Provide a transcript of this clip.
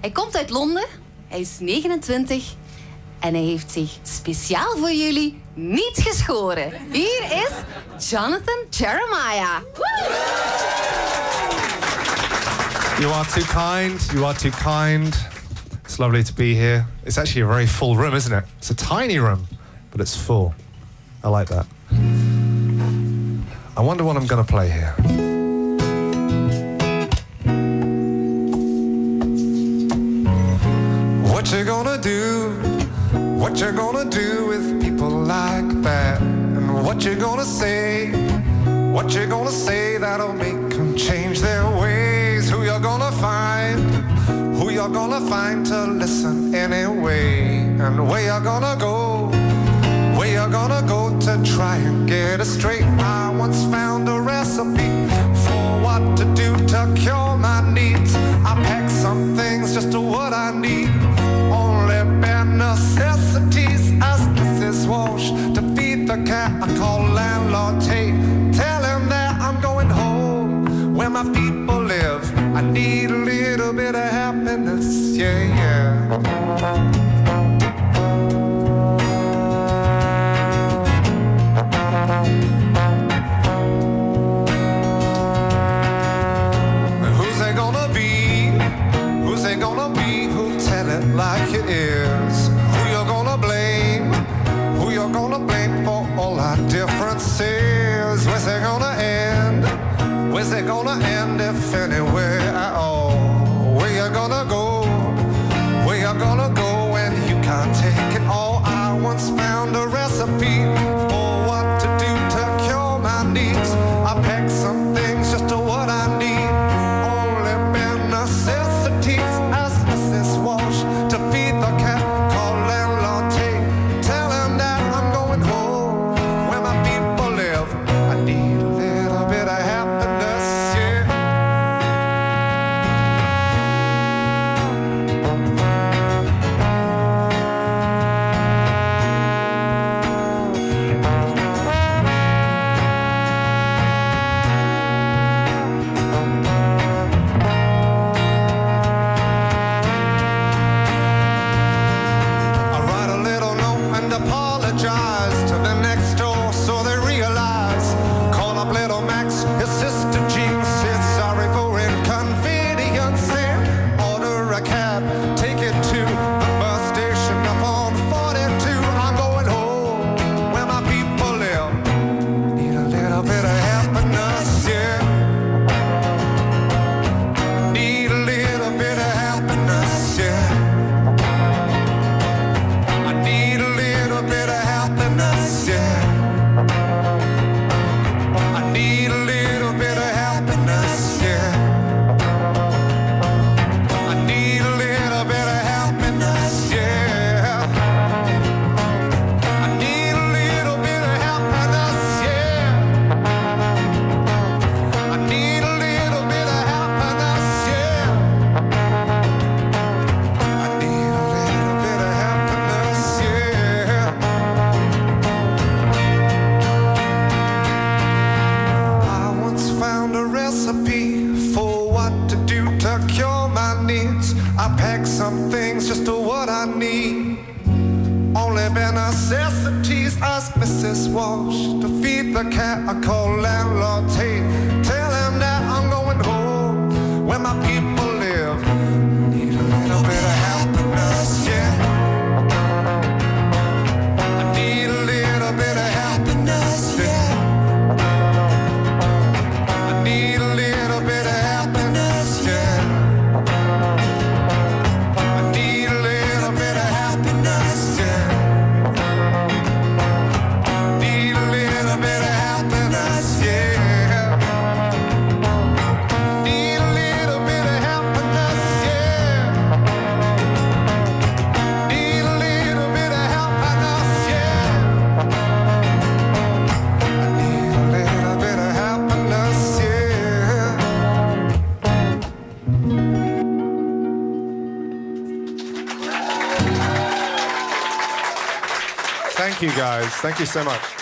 Hij komt uit Londen, hij is 29 en hij heeft zich speciaal voor jullie niet geschoren. Hier is Jonathan Jeremiah. You are too kind. You are too kind. It's lovely to be here. It's actually a very full room, isn't it? It's a tiny room, but it's full. I like that. I wonder what I'm going to play here. What you gonna do? What you gonna do with people like that? And what you gonna say? What you gonna say that'll make them change their ways? Who you're gonna find? Who you're gonna find to listen anyway? And where you're gonna go? Where you're gonna go to try and get it straight? I once found a recipe for what to do to cure my needs. I packed some things just to what I need. Only bare necessities, as Mrs. Walsh. To feed the cat I call landlord Tate. Tell him that I'm going home where my people live. I need a little bit of happiness, yeah, yeah. Who's they gonna be? Who's they gonna be? Who'll tell it like it is? Who you're gonna blame? Who you're gonna blame for all our differences? Where's it gonna end? Where's it gonna end if anywhere at all? Where you gonna go? Where you gonna go when you can't take it all? I once found a recipe for what to do to cure my needs. I packed some things just to what I need. Only bare necessities, as Mrs. Walsh. To feed the cat called landlord Tate. Tell him that I'm going home where my people live. I need a little bit of happiness, yeah. I write a little note and apologize to the next door so they realize. Call up little Max, his sister Jean, said sorry for inconvenience and order a cab, take it to the bus station up on 42. I'm going home where my people live. Need a little bit of happiness, yeah. Need a little bit of happiness, yeah. I need a little bit of happiness, yeah. I need a little bit of happiness, yeah. I need a little bit of happiness, yeah. I need a little bit of happiness, yeah. I need a little bit of happiness, yeah. I need a little bit of happiness, yeah. I once found a recipe for what to do to cure my needs. I packed some things just to what I need. Only bare necessities, ask Mrs. Walsh. To feed the cat I call landlord Tate. Tell him that I'm going home where my people live. Need a little bit of happiness, yeah. I need a little bit of happiness, yeah. I need a little bit of happiness, yeah. I need a little bit of happiness, yeah. Need a little bit of happiness, yeah. Need a little bit of happiness, yeah. Need a little bit of happiness, yeah. I need a little bit of happiness, yeah. Thank you, guys. Thank you so much.